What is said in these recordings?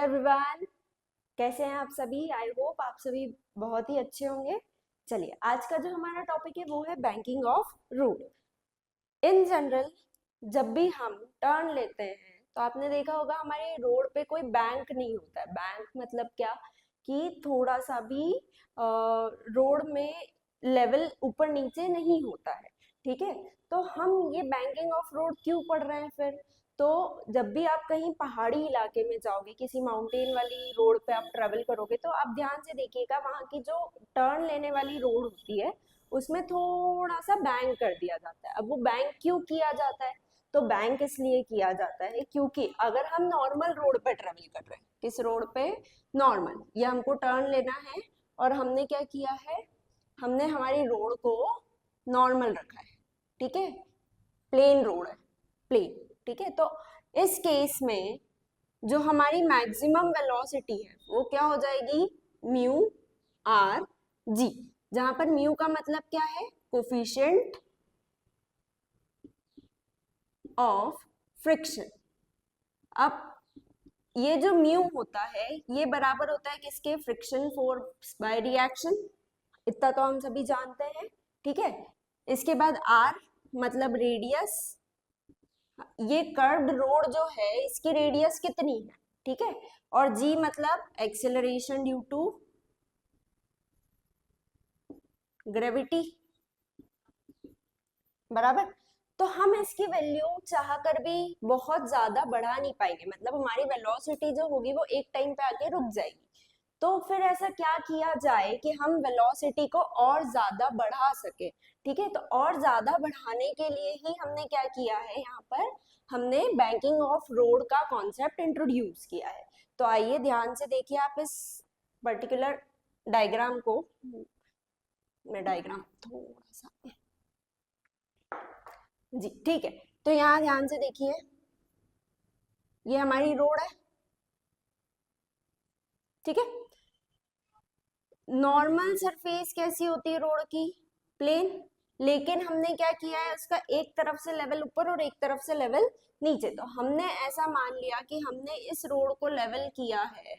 Everyone, कैसे हैं आप सभी। आई होप आप सभी बहुत ही अच्छे होंगे। चलिए, आज का जो हमारा टॉपिक है वो है banking of road. In general जब भी हम टर्न लेते हैं तो आपने देखा होगा हमारे रोड पे कोई बैंक नहीं होता है। बैंक मतलब क्या कि थोड़ा सा भी रोड में लेवल ऊपर नीचे नहीं होता है। ठीक है, तो हम ये बैंकिंग ऑफ रोड क्यों पढ़ रहे हैं फिर? तो जब भी आप कहीं पहाड़ी इलाके में जाओगे, किसी माउंटेन वाली रोड पे आप ट्रेवल करोगे, तो आप ध्यान से देखिएगा वहाँ की जो टर्न लेने वाली रोड होती है उसमें थोड़ा सा बैंक कर दिया जाता है। अब वो बैंक क्यों किया जाता है? तो बैंक इसलिए किया जाता है क्योंकि अगर हम नॉर्मल रोड पे ट्रेवल कर रहे हैं, किस रोड पे? नॉर्मल, या हमको टर्न लेना है और हमने क्या किया है, हमने हमारी रोड को नॉर्मल रखा है। ठीक है, प्लेन रोड है, प्लेन। ठीक है, तो इस केस में जो हमारी मैक्सिमम वेलोसिटी है वो क्या हो जाएगी? म्यू आर जी, जहां पर म्यू का मतलब क्या है? Coefficient of friction. अब ये जो म्यू होता है ये बराबर होता है किसके? Friction force by reaction. इतना तो हम सभी जानते हैं। ठीक है, इसके बाद आर मतलब रेडियस। ये कर्व्ड रोड जो है इसकी रेडियस कितनी है? ठीक है, और जी मतलब एक्सेलरेशन ड्यू टू ग्रेविटी, बराबर। तो हम इसकी वैल्यू चाह कर भी बहुत ज्यादा बढ़ा नहीं पाएंगे, मतलब हमारी वेलोसिटी जो होगी वो एक टाइम पे आके रुक जाएगी। तो फिर ऐसा क्या किया जाए कि हम वेलोसिटी को और ज्यादा बढ़ा सके? ठीक है, तो और ज्यादा बढ़ाने के लिए ही हमने क्या किया है, यहाँ पर हमने बैंकिंग ऑफ रोड का कॉन्सेप्ट इंट्रोड्यूस किया है। तो आइए ध्यान से देखिए आप इस पर्टिकुलर डायग्राम को। मैं डायग्राम थोड़ा सा जी, ठीक है। तो यहाँ ध्यान से देखिए, ये हमारी रोड है। ठीक है, नॉर्मल सरफेस कैसी होती है रोड की? प्लेन। लेकिन हमने क्या किया है, उसका एक तरफ से लेवल ऊपर और एक तरफ से लेवल नीचे। तो हमने ऐसा मान लिया कि हमने इस रोड को लेवल किया है,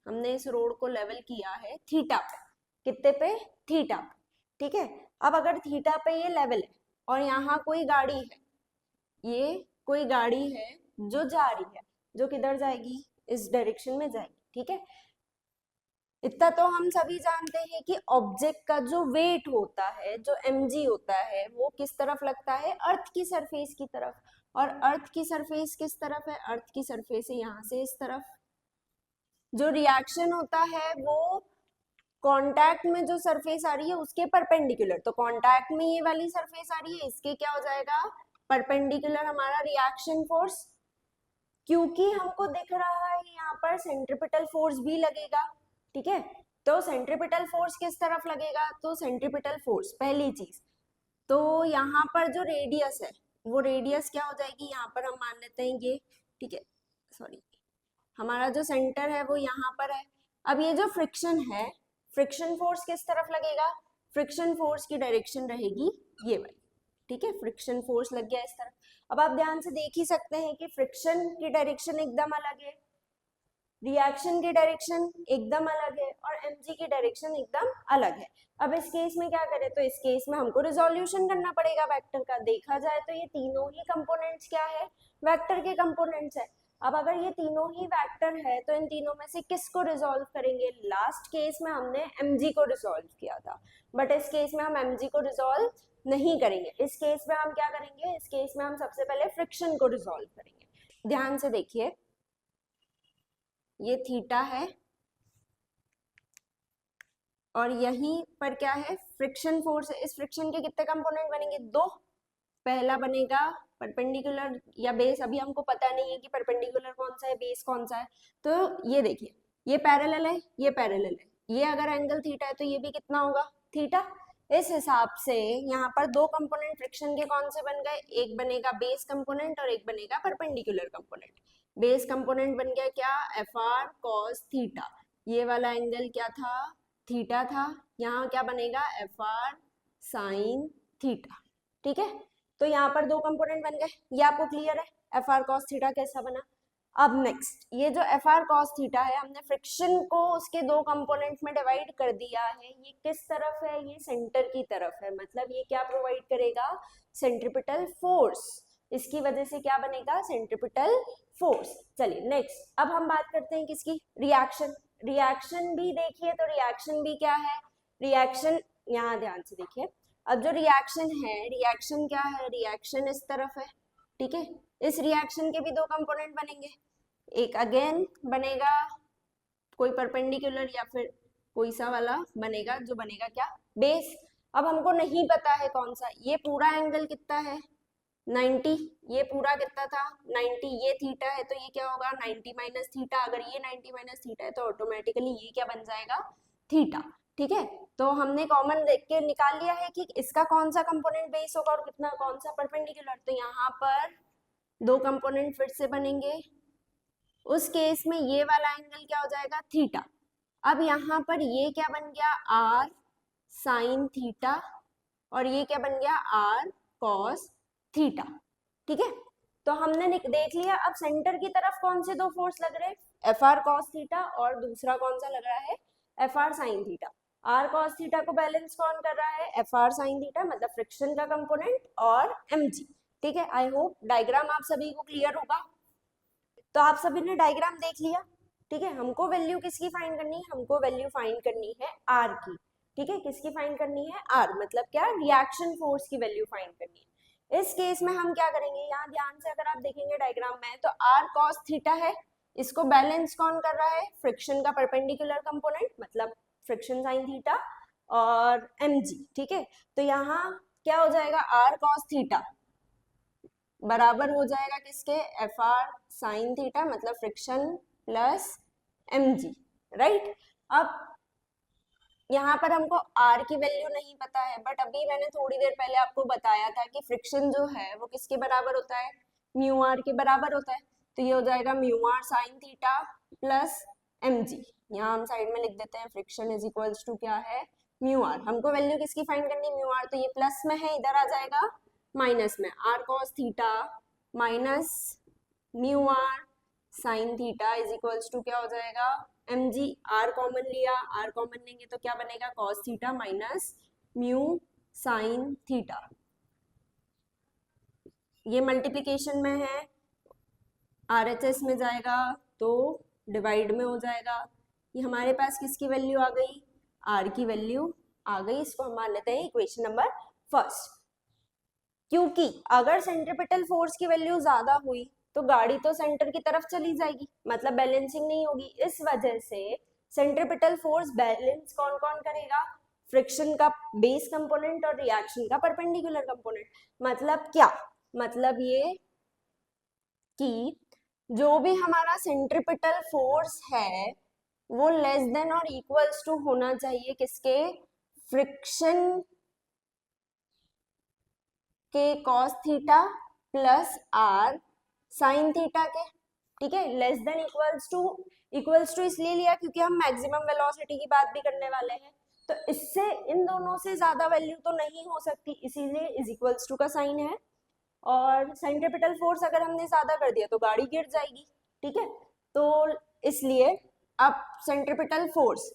हमने इस रोड को लेवल किया है थीटा पे। कितने पे? थीटा पे। ठीक है, अब अगर थीटा पे ये लेवल है और यहाँ कोई गाड़ी है, ये कोई गाड़ी है जो जा रही है, जो किधर जाएगी? इस डायरेक्शन में जाएगी। ठीक है, इतना तो हम सभी जानते हैं कि ऑब्जेक्ट का जो वेट होता है, जो mg होता है, वो किस तरफ लगता है? अर्थ की सरफेस की तरफ। और अर्थ की सरफेस किस तरफ है? अर्थ की सरफेस है यहाँ से इस तरफ। जो रिएक्शन होता है वो कांटेक्ट में जो सरफेस आ रही है उसके परपेंडिकुलर। तो कांटेक्ट में ये वाली सरफेस आ रही है, इसके क्या हो जाएगा? परपेंडिकुलर हमारा रिएक्शन फोर्स। क्योंकि हमको दिख रहा है यहाँ पर सेंट्रीपिटल फोर्स भी लगेगा। ठीक है, तो सेंट्रीपिटल फोर्स किस तरफ लगेगा? तो सेंट्रीपिटल फोर्स पहली चीज, तो यहाँ पर जो रेडियस है वो रेडियस क्या हो जाएगी? यहाँ पर हम मान लेते हैं ये। ठीक है, सॉरी, हमारा जो सेंटर है वो यहाँ पर है। अब ये जो फ्रिक्शन है, फ्रिक्शन फोर्स किस तरफ लगेगा? फ्रिक्शन फोर्स की डायरेक्शन रहेगी ये वाली। ठीक है, फ्रिक्शन फोर्स लग गया इस तरफ। अब आप ध्यान से देख ही सकते हैं कि फ्रिक्शन की डायरेक्शन एकदम अलग है, रिएक्शन की डायरेक्शन एकदम अलग है, और mg की डायरेक्शन एकदम अलग है। अब इस केस में क्या करें? तो इस केस में हमको रिजोल्यूशन करना पड़ेगा वेक्टर का। देखा जाए तो ये तीनों ही कंपोनेंट्स क्या है? वेक्टर के कंपोनेंट्स है। अब अगर ये तीनों ही वेक्टर है तो इन तीनों में से किसको रिजोल्व करेंगे? लास्ट केस में हमने mg को रिजोल्व किया था, बट इस केस में हम mg को रिजोल्व नहीं करेंगे। इस केस में हम क्या करेंगे? इस केस में हम सबसे पहले फ्रिक्शन को रिजोल्व करेंगे। ध्यान से देखिए, ये थीटा है और यहीं पर क्या है? फ्रिक्शन फोर्स है। इस फ्रिक्शन के कितने कंपोनेंट बनेंगे? दो। पहला बनेगा परपेंडिकुलर या बेस, अभी हमको पता नहीं है कि परपेंडिकुलर कौन सा है, बेस कौन सा है। तो ये देखिए, ये पैरेलल है, ये पैरेलल है। ये अगर एंगल थीटा है तो ये भी कितना होगा? थीटा। इस हिसाब से यहाँ पर दो कंपोनेंट फ्रिक्शन के कौन से बन गए? एक बनेगा बेस कंपोनेंट और एक बनेगा परपेंडिकुलर कंपोनेंट। बेस कंपोनेंट बन गया क्या? F R cos theta. ये वाला एंगल क्या था? थीटा था। यहाँ क्या बनेगा? F R sine theta. ठीक है, तो यहाँ पर दो कंपोनेंट बन गए। ये आपको क्लियर है एफ आर कॉस थीटा कैसा बना? अब नेक्स्ट ये जो एफ आर कॉस थीटा है, हमने फ्रिक्शन को उसके दो कंपोनेंट में डिवाइड कर दिया है। ये किस तरफ है? ये सेंटर की तरफ है, मतलब ये क्या प्रोवाइड करेगा? Centripetal force. इसकी वजह से क्या बनेगा? Centripetal force. चलिए नेक्स्ट, अब हम बात करते हैं किसकी? रिएक्शन। रिएक्शन भी देखिए, तो रिएक्शन भी क्या है? रिएक्शन यहाँ ध्यान से देखिए, अब जो रिएक्शन है, रिएक्शन क्या है? रिएक्शन इस तरफ है, ठीक है। इस रिएक्शन के भी दो कंपोनेंट बनेंगे, एक अगेन बनेगा कोई परपेंडिकुलर या फिर कोई सा वाला बनेगा, जो बनेगा क्या? बेस। अब हमको नहीं पता है कौन सा। ये पूरा एंगल कितना है? 90। ये पूरा कितना था? 90। ये थीटा है, तो ये क्या होगा? 90 माइनस थीटा। अगर ये 90 माइनस थीटा है तो ऑटोमेटिकली ये क्या बन जाएगा? थीटा, ठीक है। तो हमने कॉमन देख के निकाल लिया है कि इसका कौन सा कंपोनेंट बेस होगा और कितना, कौन सा परपेंडिकुलर। तो यहाँ पर दो कंपोनेंट फिर से बनेंगे। उस केस में ये वाला एंगल क्या हो जाएगा? थीटा। अब यहाँ पर ये क्या बन गया? आर साइन थीटा, और ये क्या बन गया? आर कॉस थीटा, ठीक है। तो हमने देख लिया। अब सेंटर की तरफ कौन से दो फोर्स लग रहे हैं? एफ आर कॉस थीटा, और दूसरा कौन सा लग रहा है? F R sine theta. R cos theta को बैलेंस कौन कर रहा है? एफ आर साइन थीटा, मतलब फ्रिक्शन का कंपोनेंट, और एम जी, ठीक है। आई होप डायग्राम आप सभी को क्लियर होगा। तो आप सभी ने डायग्राम देख लिया, ठीक है। हमको वैल्यू किसकी फाइंड करनी है? हमको वैल्यू फाइंड करनी है आर की, ठीक है। किसकी फाइंड करनी है? आर, मतलब क्या? रिएक्शन फोर्स की वैल्यू फाइंड करनी है। इस केस में हम क्या करेंगे? यहाँ ध्यान से अगर आप देखेंगे डायग्राम में, तो आर कॉस थीटा है, इसको बैलेंस कौन कर रहा है? फ्रिक्शन का परपेंडिकुलर कंपोनेंट, मतलब फ्रिक्शन साइन थीटा, और एम जी, ठीक है। तो यहाँ क्या हो जाएगा? आर कॉस थीटा बराबर हो जाएगा किसके? एफ आर साइन थीटा, मतलब friction plus M G, right. अब यहाँ पर हमको आर की वैल्यू नहीं पता है, बट अभी मैंने थोड़ी देर पहले आपको बताया था कि फ्रिक्शन जो है वो किसके बराबर होता है? म्यू आर के बराबर होता है। तो ये हो जाएगा mu R sine theta plus M G. यहाँ हम साइड में लिख देते हैं फ्रिक्शन इज इक्वल्स टू क्या है? Mu R. हमको वैल्यू किसकी फाइंड करनी? Mu R. तो ये प्लस में है, इधर आ जाएगा माइनस में। R cos theta minus mu R sine theta is equals to क्या हो जाएगा? M G. आर कॉमन लिया, आर कॉमन लेंगे तो क्या बनेगा? Cos theta minus mu sine theta. ये मल्टीप्लीकेशन में है, आरएचएस में जाएगा तो डिवाइड में हो जाएगा। ये हमारे पास किसकी वैल्यू आ गई? आर की वैल्यू आ गई। इसको हम मान लेते हैं इक्वेशन नंबर फर्स्ट। क्योंकि अगर सेंट्रिपिटल फोर्स की वैल्यू ज्यादा हुई तो गाड़ी तो सेंटर की तरफ चली जाएगी, मतलब बैलेंसिंग नहीं होगी। इस वजह से सेंट्रिपिटल फोर्स बैलेंस कौन कौन करेगा? फ्रिक्शन का बेस कंपोनेंट और रिएक्शन का परपेंडिकुलर कंपोनेंट। मतलब क्या? मतलब ये कि जो भी हमारा सेंट्रिपिटल फोर्स है वो लेस देन और इक्वल्स टू होना चाहिए किसके? फ्रिक्शन के cos theta plus R sine theta के, ठीक है। लेस देन इक्वल्स टू इसलिए लिया क्योंकि हम मैक्सिमम वेलोसिटी की बात भी करने वाले हैं। तो इससे इन दोनों से ज्यादा वैल्यू तो नहीं हो सकती, इसीलिए इज इक्वल्स टू का साइन है। और सेंट्रिपिटल फोर्स अगर हमने ज्यादा कर दिया तो गाड़ी गिर जाएगी, ठीक है। तो इसलिए अब सेंट्रिपिटल फोर्स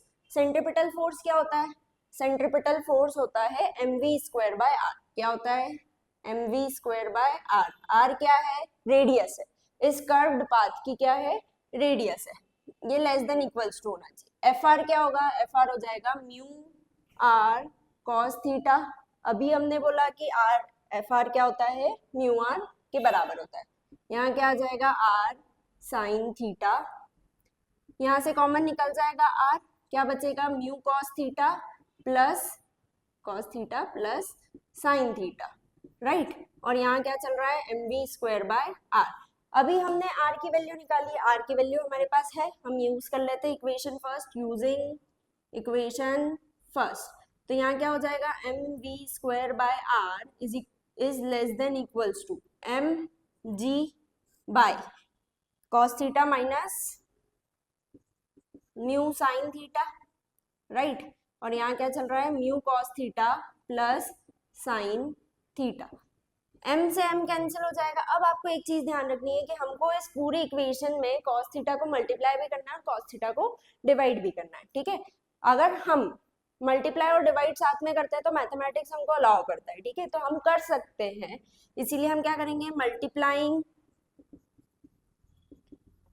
क्या होता है? सेंट्रिपिटल फोर्स होता है M V square by R. क्या होता है? M V square by R. R क्या है? रेडियस है। इस कर्व्ड पाथ की क्या है? रेडियस है। ये लेस देन इक्वल्स टू होना चाहिए। एफ आर क्या होगा? एफ आर हो जाएगा म्यू आर कॉस थीटा। अभी हमने बोला कि आर एफ आर क्या होता है? म्यू आर के बराबर होता है। यहाँ क्या आ जाएगा? R sine theta. यहाँ से कॉमन निकल जाएगा आर, क्या बचेगा? Mu cos theta plus sine theta, right. और यहाँ क्या चल रहा है? M V square by R. अभी हमने आर की वैल्यू निकाली, आर की वैल्यू हमारे पास है, हम यूज कर लेते हैं equation first. Using equation first, तो यहाँ क्या हो जाएगा? M V square by R is less than equals to M G by cos theta minus mu sine theta, right. और यहाँ क्या चल रहा है? Mu cos theta plus sine theta. m से m कैंसिल हो जाएगा। अब आपको एक चीज ध्यान रखनी है कि हमको इस पूरी इक्वेशन में cos थीटा को मल्टीप्लाई भी करना है और cos थीटा को डिवाइड भी करना है, ठीक है। अगर हम मल्टीप्लाई और डिवाइड साथ में करते हैं तो मैथमेटिक्स हमको अलाउ करता है, ठीक है, तो हम कर सकते हैं। इसीलिए हम क्या करेंगे, multiplying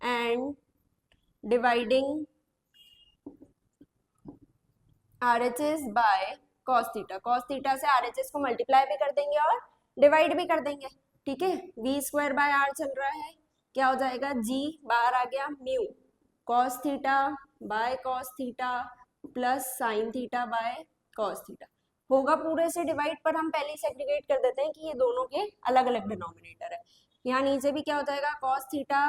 and dividing RHS by cos theta से RHS को मल्टीप्लाई भी कर देंगे और डिवाइड भी कर देंगे, ठीक है। v स्क्वायर बाय r चल रहा है, क्या हो जाएगा, g बाहर आ गया, mu cos theta by cos theta plus sine theta by cos theta होगा पूरे से डिवाइड, पर हम पहले ही सेग्रीगेट कर देते हैं कि ये दोनों के अलग अलग डिनोमिनेटर है। यहाँ नीचे भी क्या हो जाएगा, cos theta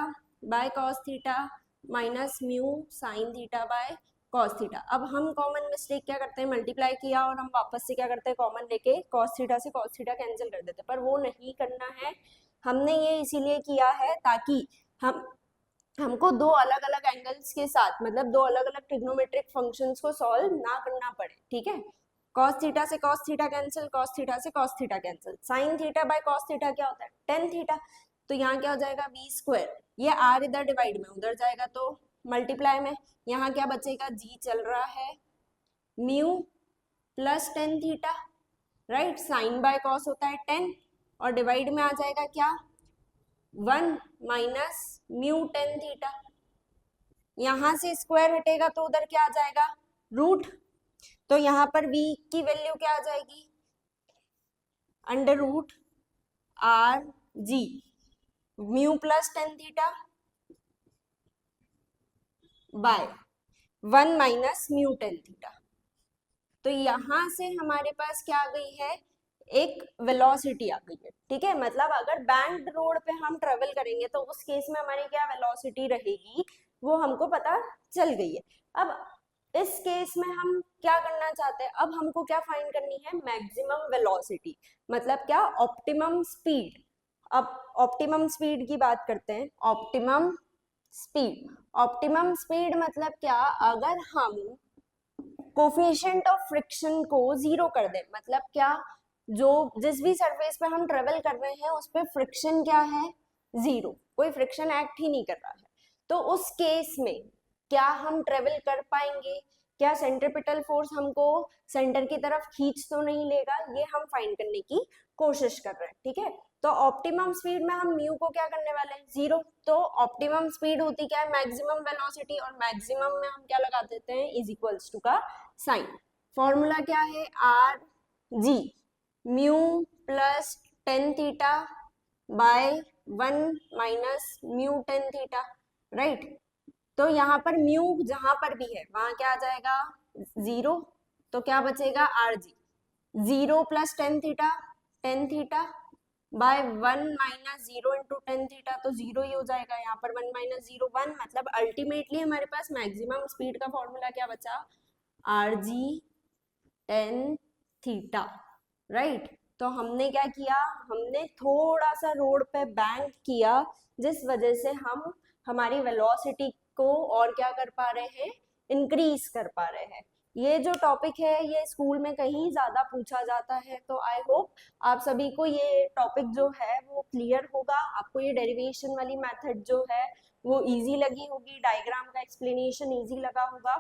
by cos theta minus mu sine theta by cos theta. अब हम कॉमन मिस्टेक क्या करते हैं, मल्टीप्लाई किया और हम वापस से क्या करते हैं, कॉमन लेके cos थीटा से cos थीटा कैंसिल कर देते हैं, पर वो नहीं करना है। हमने ये इसीलिए किया है ताकि हमको दो अलग अलग एंगल्स के साथ, मतलब दो अलग अलग ट्रिग्नोमेट्रिक फंक्शंस को सॉल्व ना करना पड़े, ठीक है। cos थीटा से cos theta cancel, cos theta से cos theta cancel, sin theta by cos theta क्या होता है, tan थीटा। तो यहाँ क्या हो जाएगा, v स्क्वायर, ये r इधर डिवाइड में उधर जाएगा तो मल्टीप्लाई में, यहाँ क्या बचेगा, g चल रहा है, mu plus tan theta, right, sine by cos होता है tan, और डिवाइड में आ जाएगा क्या, 1 माइनस म्यू tan थीटा। यहां से स्क्वायर हटेगा तो उधर क्या आ जाएगा, रूट, तो यहाँ पर v की वैल्यू क्या आ जाएगी, under root R G mu plus tan theta by 1 minus mu tan theta. तो यहां से हमारे पास क्या आ गई है, एक वेलोसिटी आ गई है, ठीक है। मतलब अगर बैंक्ड रोड पे हम ट्रेवल करेंगे तो उस केस में हमारी क्या वेलोसिटी रहेगी, वो हमको पता चल गई है। अब इस केस में हम क्या करना चाहते हैं, अब हमको क्या फाइंड करनी है, मैक्सिमम वेलोसिटी, मतलब क्या, ऑप्टिमम स्पीड। अब ऑप्टिमम स्पीड की बात करते हैं, ऑप्टिमम स्पीड, ऑप्टिमम स्पीड मतलब क्या, अगर हम कोफिशिएंट ऑफ फ्रिक्शन को 0 कर दे, मतलब क्या, जो जिस भी सरफेस पे हम ट्रेवल कर रहे हैं उस पे फ्रिक्शन क्या है, 0, कोई फ्रिक्शन एक्ट ही नहीं कर रहा है, तो उस केस में क्या हम ट्रेवल कर पाएंगे, क्या सेंट्रीपिटल फोर्स हमको सेंटर की तरफ खींच तो नहीं लेगा, ये हम फाइंड करने की कोशिश कर रहे हैं, ठीक है। तो ऑप्टिमम स्पीड में हम म्यू को क्या करने वाले हैं, 0, तो ऑप्टिमम स्पीड होती क्या है, मैक्सिमम वेलोसिटी, और मैक्सिमम में हम क्या लगा देते हैं, इज इक्वल्स टू का साइन। फॉर्मूला क्या है, are G mu plus tan theta by 1 minus mu tan theta, right. तो यहाँ पर म्यू जहां पर भी है वहां क्या आ जाएगा, 0, तो क्या बचेगा, R G 0 plus tan theta by 1 minus 0 into tan theta, तो 0 ही हो जाएगा, यहाँ पर 1 माइनस 0 1, मतलब अल्टीमेटली हमारे पास मैक्सिमम स्पीड का फॉर्मूला क्या बचा, R G tan theta, right. तो हमने क्या किया, हमने थोड़ा सा रोड पे बैंक किया, जिस वजह से हम हमारी वेलोसिटी को और क्या कर पा रहे हैं, इंक्रीज कर पा रहे हैं। ये जो टॉपिक है ये स्कूल में कहीं ज्यादा पूछा जाता है, तो आई होप आप सभी को ये टॉपिक जो है वो क्लियर होगा, आपको ये डेरिवेशन वाली मेथड जो है वो इजी लगी होगी, डायग्राम का एक्सप्लेनेशन इजी लगा होगा।